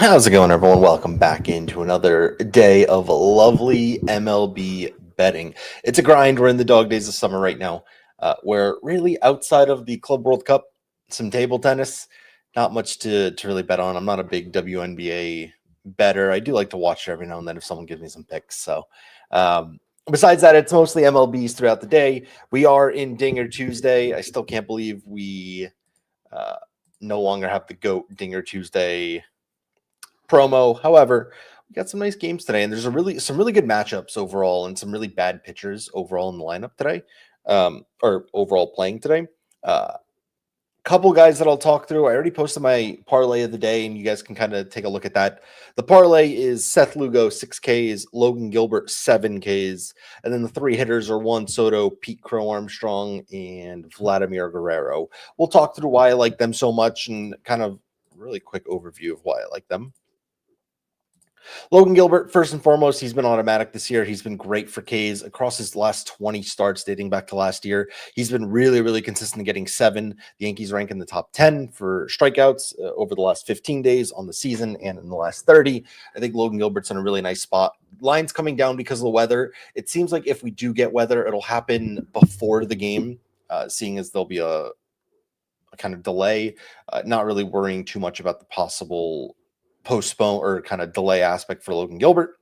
How's it going, everyone? Welcome back into another day of lovely MLB betting. It's a grind. We're in the dog days of summer right now, where really outside of the Club World Cup, some table tennis, not much to really bet on. I'm not a big WNBA better. I do like to watch it every now and then if someone gives me some picks. Besides that, it's mostly MLBs throughout the day. We are in Dinger Tuesday. I still can't believe we uh, no longer have the GOAT Dinger Tuesday promo. However, we got some nice games today, and there's some really good matchups overall, and some really bad pitchers overall in the lineup today, or overall playing today. Couple guys that I'll talk through. I already posted my parlay of the day, and you guys can kind of take a look at that. The parlay is Seth Lugo 6Ks, Logan Gilbert 7Ks, and then the three hitters are Juan Soto, Pete Crow Armstrong, and Vladimir Guerrero. We'll talk through why I like them so much and kind of really quick overview of why I like them. Logan Gilbert, first and foremost, he's been automatic this year. He's been great for K's across his last 20 starts dating back to last year. He's been really, really consistent getting 7. The Yankees rank in the top 10 for strikeouts over the last 15 days on the season and in the last 30. I think Logan Gilbert's in a really nice spot. Lines coming down because of the weather. It seems like if we do get weather, it'll happen before the game, seeing as there'll be a kind of delay, not really worrying too much about the possible postpone or kind of delay aspect for Logan Gilbert.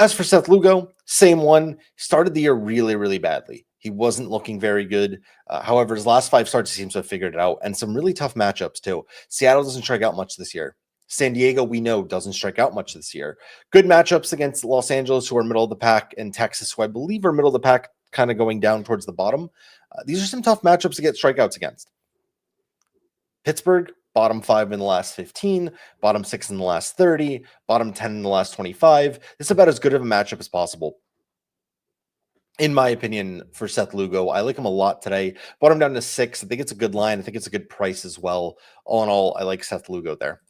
As for Seth Lugo, same one. Started the year really, really badly. He wasn't looking very good. However, his last 5 starts, he seems to have figured it out, and some really tough matchups too. Seattle doesn't strike out much this year. San Diego, we know, doesn't strike out much this year. Good matchups against Los Angeles, who are middle of the pack, and Texas, who I believe are middle of the pack, kind of going down towards the bottom. These are some tough matchups to get strikeouts against. Pittsburgh, bottom 5 in the last 15, bottom 6 in the last 30, bottom 10 in the last 25. This is about as good of a matchup as possible, in my opinion, for Seth Lugo. I like him a lot today. Bought him down to 6. I think it's a good line. I think it's a good price as well. All in all, I like Seth Lugo there.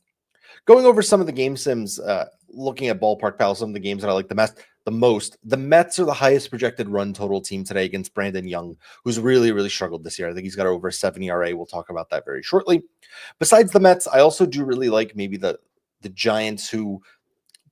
Going over some of the game sims, looking at Ballpark Pal, some of the games that I like the most. The Mets are the highest projected run total team today against Brandon Young, who's really, really struggled this year. I think he's got over a 7 ERA. We'll talk about that very shortly. Besides the Mets, I also do really like maybe the Giants, who,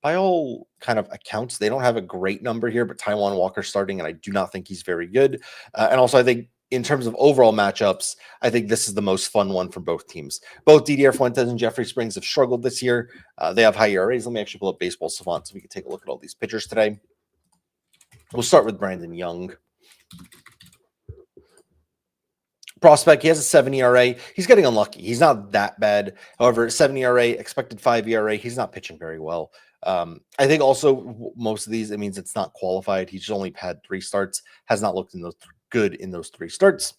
by all kind of accounts, they don't have a great number here, but Taijuan Walker starting, and I do not think he's very good. And also, I think in terms of overall matchups, I think this is the most fun one for both teams. Both Didier Fuentes and Jeffrey Springs have struggled this year. They have high ERAs. Let me actually pull up Baseball Savant so we can take a look at all these pitchers today. We'll start with Brandon Young. Prospect, he has a 7 ERA. He's getting unlucky. He's not that bad. However, 7 ERA, expected 5 ERA. He's not pitching very well. I think also most of these, it means it's not qualified. He's only had 3 starts, has not looked in those good in those 3 starts.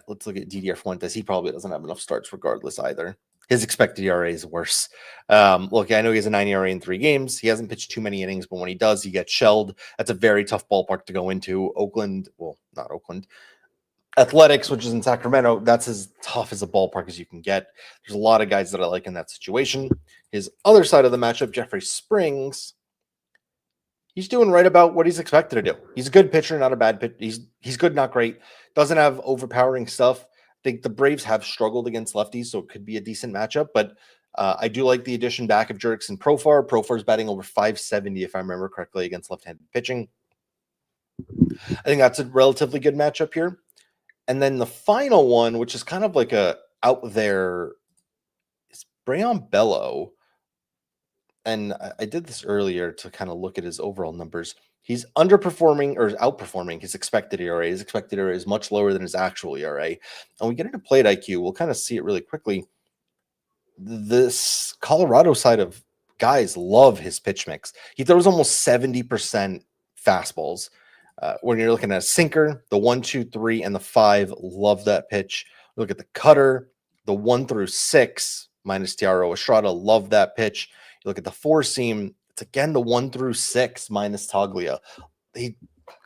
Let's look at Didier Fuentes. He probably doesn't have enough starts regardless either. His expected ERA is worse. Look, I know he has a 9 ERA in 3 games. He hasn't pitched too many innings, but when he does, he gets shelled. That's a very tough ballpark to go into. Oakland, well, not Oakland. Athletics, which is in Sacramento, that's as tough as a ballpark as you can get. There's a lot of guys that I like in that situation. His other side of the matchup, Jeffrey Springs, he's doing right about what he's expected to do. He's a good pitcher, not a bad pitcher. He's good, not great. Doesn't have overpowering stuff. I think the Braves have struggled against lefties, so it could be a decent matchup. But I do like the addition back of Jurickson Profar. Profar's batting over 570, if I remember correctly, against left-handed pitching. I think that's a relatively good matchup here. And then the final one, which is kind of like a out there, is Brayon Bello. And I did this earlier to kind of look at his overall numbers. He's underperforming or outperforming his expected ERA. His expected ERA is much lower than his actual ERA. And we get into plate IQ, we'll kind of see it really quickly. This Colorado side of guys love his pitch mix. He throws almost 70% fastballs. When you're looking at a sinker, the 1, 2, 3, and the 5, love that pitch. Look at the cutter, the 1 through 6, minus Tiaro Estrada, love that pitch. You look at the 4 seam, it's again the 1 through 6, minus Taglia. They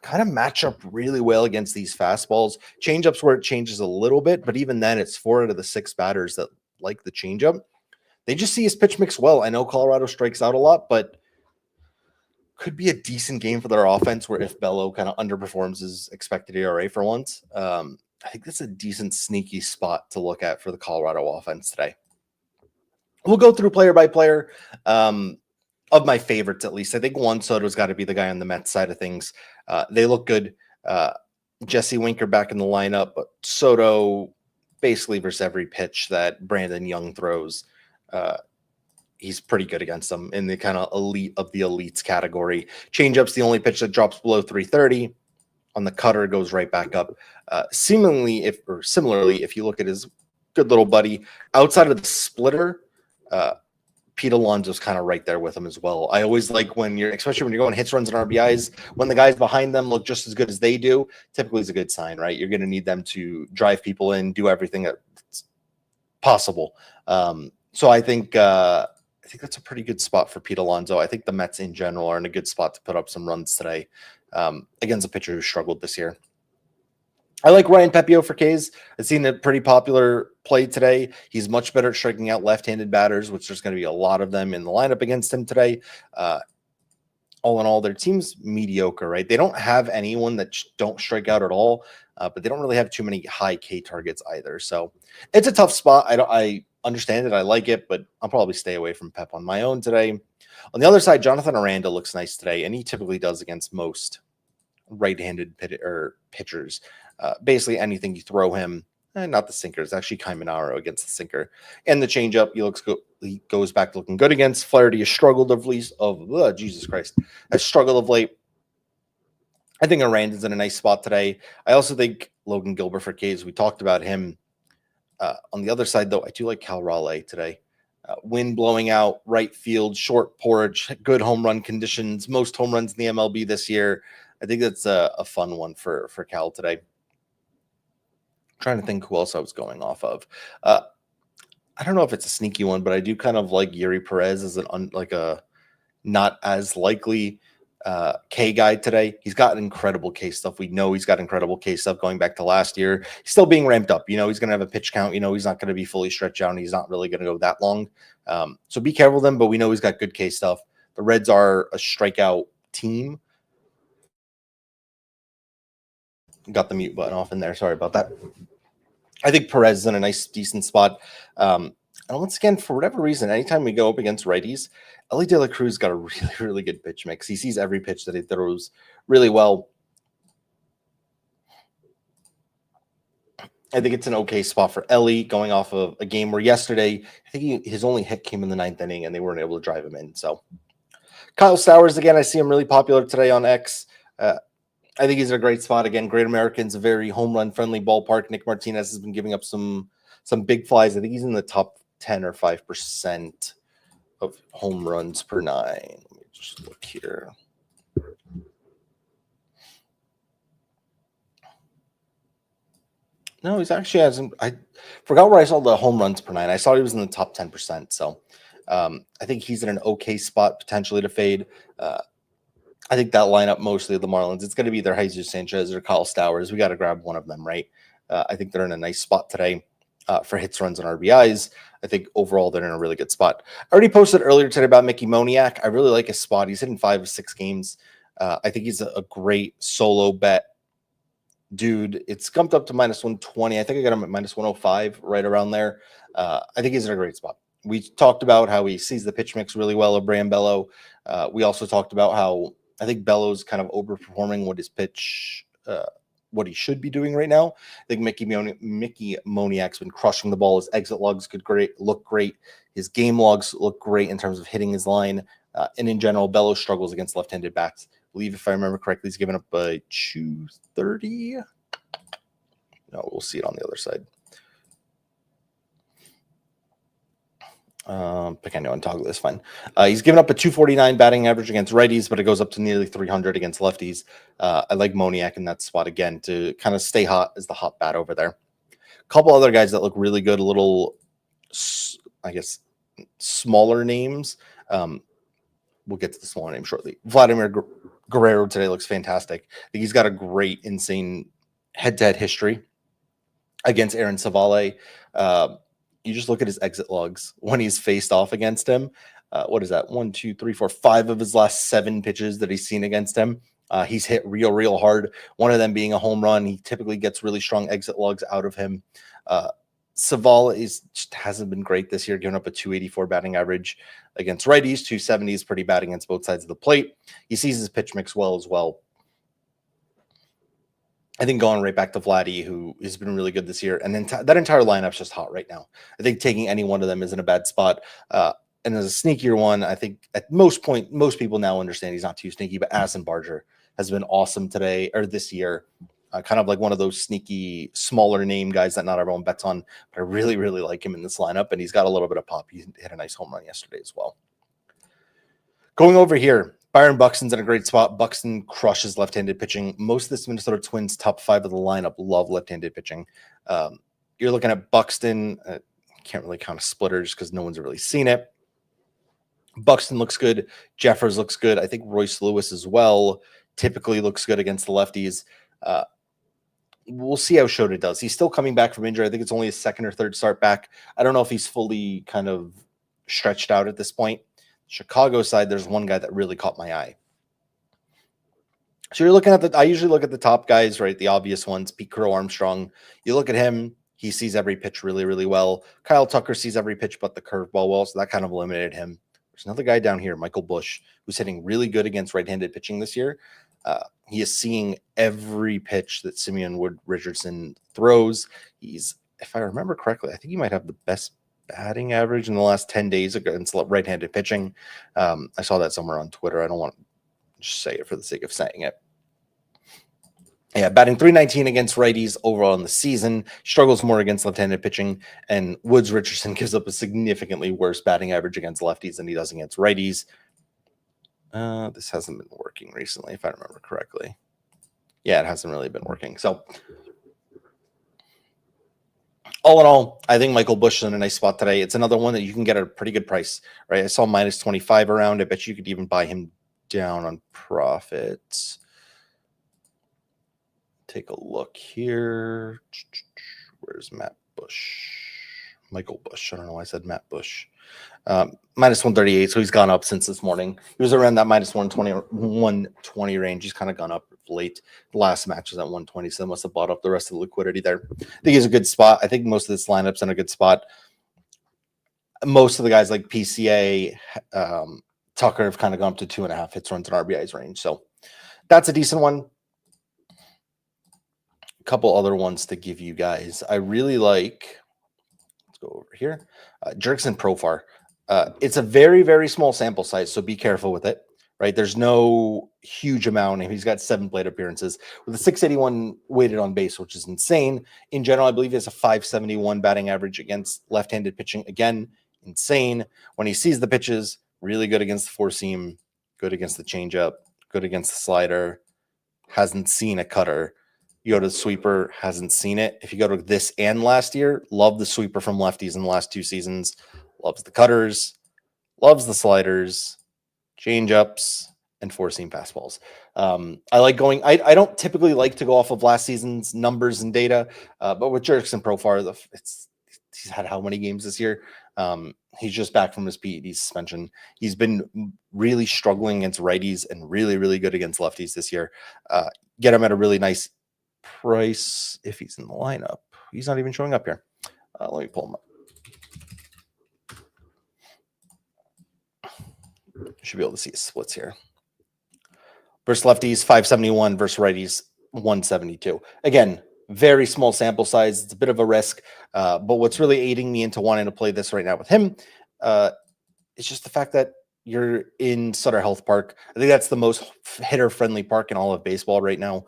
kind of match up really well against these fastballs. Changeups where it changes a little bit, but even then, it's 4 out of the 6 batters that like the changeup. They just see his pitch mix well. I know Colorado strikes out a lot, but could be a decent game for their offense where if Bello kind of underperforms his expected ERA for once. I think that's a decent sneaky spot to look at for the Colorado offense today. We'll go through player by player. Of my favorites, at least, I think Juan Soto's got to be the guy on the Mets side of things. They look good. Jesse Winker back in the lineup, but Soto basically versus every pitch that Brandon Young throws. He's pretty good against them in the kind of elite of the elites category. Changeup's the only pitch that drops below 330. On the cutter, goes right back up. Similarly, if you look at his good little buddy outside of the splitter, Pete Alonso's kind of right there with him as well. I always like especially when you're going hits, runs, and RBIs, when the guys behind them look just as good as they do, typically is a good sign, right? You're going to need them to drive people in, do everything that's possible. So I think that's a pretty good spot for Pete Alonso. I think the Mets in general are in a good spot to put up some runs today against a pitcher who struggled this year. I like Ryan Pepio for K's. I've seen a pretty popular play today. He's much better at striking out left-handed batters, which there's going to be a lot of them in the lineup against him today. All in all, their team's mediocre, right? They don't have anyone that don't strike out at all, but they don't really have too many high K targets either. So it's a tough spot. I understand it. I like it, but I'll probably stay away from Pep on my own today. On the other side, Jonathan Aranda looks nice today, and he typically does against most right-handed pitchers. Basically anything you throw him, not the sinker. It's actually Kaimanaro against the sinker. And the changeup, he goes back looking good against. Flaherty has struggled Jesus Christ, has struggled of late. I think Aranda's in a nice spot today. I also think Logan Gilbert for K's. We talked about him. On the other side, though, I do like Cal Raleigh today. Wind blowing out, right field, short porch, good home run conditions, most home runs in the MLB this year. I think that's a fun one for Cal today. Trying to think who else I was going off of. I don't know if it's a sneaky one, but I do kind of like Yuri Perez as a not as likely K guy today. He's got incredible K stuff. We know he's got incredible K stuff going back to last year. He's still being ramped up. He's going to have a pitch count. He's not going to be fully stretched out, and he's not really going to go that long. So be careful with him, but we know he's got good K stuff. The Reds are a strikeout team. Got the mute button off in there. Sorry about that. I think Perez is in a nice, decent spot. And once again, for whatever reason, anytime we go up against righties, Ellie De La Cruz got a really, really good pitch mix. He sees every pitch that he throws really well. I think it's an okay spot for Ellie going off of a game where yesterday, I think his only hit came in the 9th inning and they weren't able to drive him in. So Kyle Stowers, again, I see him really popular today on X. I think he's in a great spot. Again, Great American's a very home run friendly ballpark. Nick Martinez has been giving up some big flies. I think he's in the top 10 or 5% of home runs per 9. Let me just look here. No, he's actually hasn't. I forgot where I saw the home runs per 9. I saw he was in the top 10%. So I think he's in an okay spot potentially to fade. I think that lineup mostly of the Marlins, it's going to be either Jesus Sanchez or Kyle Stowers. We got to grab one of them, right? I think they're in a nice spot today for hits, runs, and RBIs. I think overall they're in a really good spot. I already posted earlier today about Mickey Moniak. I really like his spot. He's hitting 5 of 6 games. I think he's a great solo bet. Dude, it's jumped up to minus 120. I think I got him at minus 105, right around there. I think he's in a great spot. We talked about how he sees the pitch mix really well of Bram Bello. We also talked about how I think Bello's kind of overperforming what his pitch, what he should be doing right now. I think Mickey Moniak's been crushing the ball. His exit logs look great. His game logs look great in terms of hitting his line. And in general, Bello struggles against left-handed bats. I believe, if I remember correctly, he's given up a 230. No, we'll see it on the other side. Pequeno and toggle is fine. He's given up a 249 batting average against righties, but it goes up to nearly 300 against lefties. I like Moniak in that spot again to kind of stay hot as the hot bat over there. A couple other guys that look really good, a little, I guess, smaller names. We'll get to the smaller name shortly. Vladimir Guerrero today looks fantastic. I think he's got a great, insane head-to-head history against Aaron Savale. You just look at his exit logs when he's faced off against him. What is that? 1, 2, 3, 4, 5 of his last 7 pitches that he's seen against him. He's hit real hard. One of them being a home run. He typically gets really strong exit logs out of him. Saval just hasn't been great this year, giving up a 284 batting average against righties. 270 is pretty bad against both sides of the plate. He sees his pitch mix well as well. I think going right back to Vladdy, who has been really good this year, and then that entire lineup's just hot right now. I think taking any one of them isn't a bad spot. And as a sneakier one, I think at most people now understand he's not too sneaky, but Addison Barger has been awesome today or this year. Kind of like one of those sneaky, smaller name guys that not everyone bets on, but I really, really like him in this lineup, and he's got a little bit of pop. He hit a nice home run yesterday as well. Going over here, Byron Buxton's in a great spot. Buxton crushes left-handed pitching. Most of this Minnesota Twins top 5 of the lineup love left-handed pitching. You're looking at Buxton. Can't really count a splitters because no one's really seen it. Buxton looks good. Jeffers looks good. I think Royce Lewis as well typically looks good against the lefties. We'll see how Shota does. He's still coming back from injury. I think it's only his second or third start back. I don't know if he's fully kind of stretched out at this point. Chicago side, there's one guy that really caught my eye. So you're looking at I usually look at the top guys, right? The obvious ones, Pete Crow Armstrong. You look at him, he sees every pitch really, really well. Kyle Tucker sees every pitch but the curveball well, so that kind of eliminated him. There's another guy down here, Michael Busch, who's hitting really good against right-handed pitching this year. He is seeing every pitch that Simeon Wood Richardson throws. He's, if I remember correctly, I think he might have the best batting average in the last 10 days against right-handed pitching. I saw that somewhere on Twitter. I don't want to just say it for the sake of saying it. Yeah, batting .319 against righties overall in the season. Struggles more against left-handed pitching, and Woods Richardson gives up a significantly worse batting average against lefties than he does against righties. This hasn't been working recently, if I remember correctly. Yeah, it hasn't really been working. So, all in all, I think Michael Busch is in a nice spot today. It's another one that you can get at a pretty good price, right? I saw minus 25 around. I bet you could even buy him down on profits. Take a look here. Where's Matt Bush? Michael Busch. I don't know why I said Matt Bush. Minus 138, so he's gone up since this morning. He was around that minus 120 range. He's kind of gone up late. The last match was at 120, so they must have bought up the rest of the liquidity there. I think he's a good spot. I think most of this lineup's in a good spot. Most of the guys like PCA, Tucker have kind of gone up to 2.5 hits, runs, and RBIs range. So that's a decent one. A couple other ones to give you guys. I really like, let's go over here, Jurickson Profar. It's a very, very small sample size, so be careful with it, right? There's no huge amount. He's got 7 plate appearances with a 681 weighted on base, which is insane. In general, I believe he has a 571 batting average against left-handed pitching. Again, insane. When he sees the pitches, really good against the four-seam, good against the changeup, good against the slider, hasn't seen a cutter. You go to the sweeper, hasn't seen it. If you go to this and last year, love the sweeper from lefties in the last 2 seasons. Loves the cutters, loves the sliders, change-ups, and four-seam fastballs. I like going. I don't typically like to go off of last season's numbers and data, but with Jurickson Profar, he's had how many games this year? He's just back from his PED suspension. He's been really struggling against righties and really, really good against lefties this year. Get him at a really nice price if he's in the lineup. He's not even showing up here. Let me pull him up. Should be able to see his splits here. Versus lefties, 571. Versus righties, 172. Again, very small sample size. It's a bit of a risk. But what's really aiding me into wanting to play this right now with him is just the fact that you're in Sutter Health Park. I think that's the most hitter-friendly park in all of baseball right now.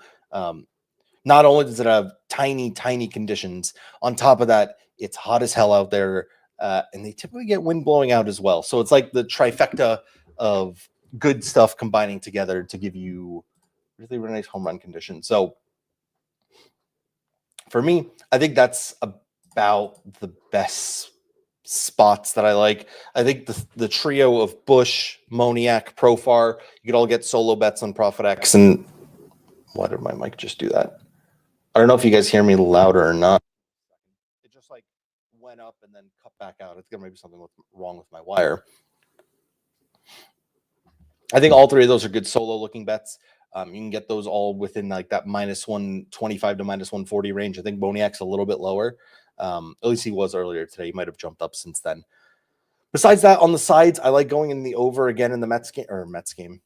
Not only does it have tiny, tiny conditions, on top of that, it's hot as hell out there. And they typically get wind blowing out as well. So it's like the trifecta of good stuff combining together to give you really, really nice home run conditions. So for me, I think that's about the best spots that I like. I think the trio of Bush, Moniak, Profar, you could all get solo bets on ProfitX. And why did my mic just do that? I don't know if you guys hear me louder or not. It just like went up and then cut back out. It's gonna be something wrong with my wire. I think all 3 of those are good solo looking bets. You can get those all within like that minus 125 to minus 140 range. I think Moniak's a little bit lower. At least he was earlier today. He might have jumped up since then. Besides that, on the sides, I like going in the over again in the Mets game.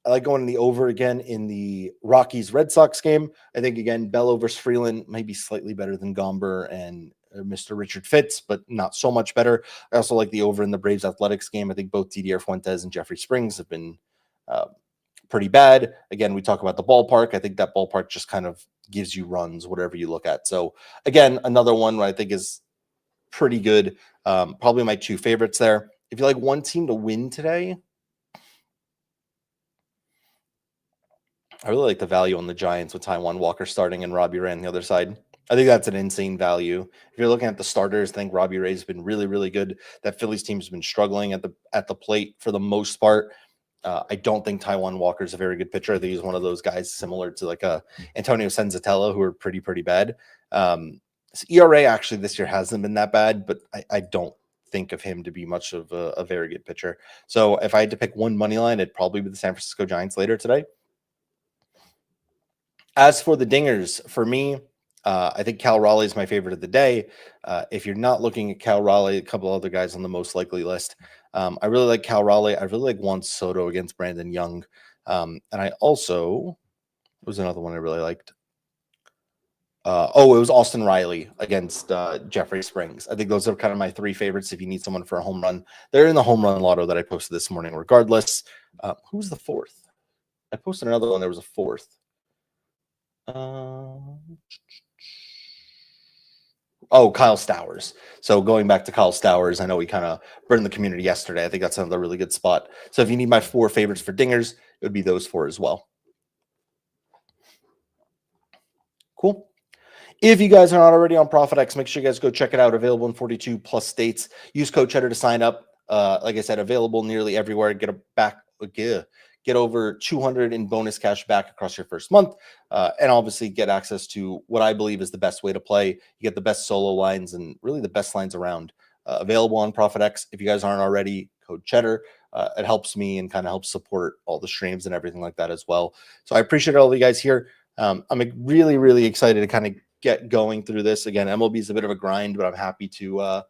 I like going in the over again in the Rockies-Red Sox game. I think, again, Bello versus Freeland might be slightly better than Gomber and Mr. Richard Fitz, but not so much better. I also like the over in the Braves-Athletics game. I think both Didier Fuentes and Jeffrey Springs have been pretty bad. Again, we talk about the ballpark. I think that ballpark just kind of gives you runs, whatever you look at. So, again, another one I think is pretty good. Probably my two favorites there. If you like one team to win today, I really like the value on the Giants with Taijuan Walker starting and Robbie Ray on the other side. I think that's an insane value. If you're looking at the starters, I think Robbie Ray's been really, really good. That Phillies team's been struggling at the plate for the most part. I don't think Taijuan Walker is a very good pitcher. I think he's one of those guys similar to like a Antonio Senzatella, who are pretty bad. His ERA actually this year hasn't been that bad, but I don't think of him to be much of a very good pitcher. So if I had to pick one money line, it'd probably be the San Francisco Giants later today. As for the dingers, for me, I think Cal Raleigh is my favorite of the day. If you're not looking at Cal Raleigh, a couple other guys on the most likely list. I really like Cal Raleigh. I really like Juan Soto against Brandon Young. And I also, it was another one I really liked. It was Austin Riley against Jeffrey Springs. I think those are kind of my three favorites if you need someone for a home run. They're in the home run lotto that I posted this morning regardless. Who was the fourth? I posted another one. There was a fourth. Kyle Stowers. So going back to Kyle Stowers, I know we kind of burned the community yesterday. I think that's another really good spot. So if you need my four favorites for dingers, it would be those four as well. Cool. If you guys are not already on ProfitX, make sure you guys go check it out. Available in 42 plus states. Use code Cheddar to sign up. Like I said, available nearly everywhere. Get over 200 in bonus cash back across your first month, and obviously get access to what I believe is the best way to play. You get the best solo lines and really the best lines around. Available on ProfitX. If you guys aren't already, code Cheddar. It helps me and kind of helps support all the streams and everything like that as well. So I appreciate all of you guys here. I'm really, really excited to kind of get going through this. Again, MLB is a bit of a grind, but I'm happy to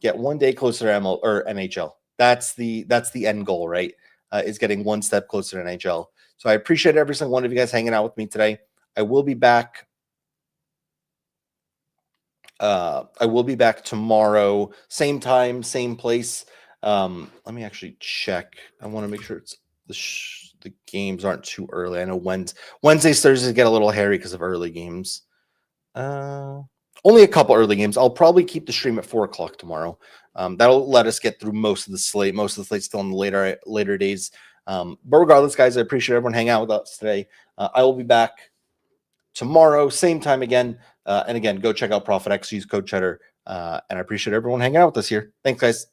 get one day closer to NHL. That's the end goal, right? Is getting one step closer to NHL. So I appreciate every single one of you guys hanging out with me today. I will be back. Tomorrow, same time, same place. Let me actually check. I want to make sure it's the games aren't too early. I know Wednesdays, Thursdays get a little hairy because of early games. Only a couple early games. I'll probably keep the stream at 4:00 tomorrow. That'll let us get through most of the slate. Most of the slate's still in the later days. But regardless, guys, I appreciate everyone hanging out with us today. I will be back tomorrow, same time again. And again, go check out ProfitX. Use code Cheddar. And I appreciate everyone hanging out with us here. Thanks, guys.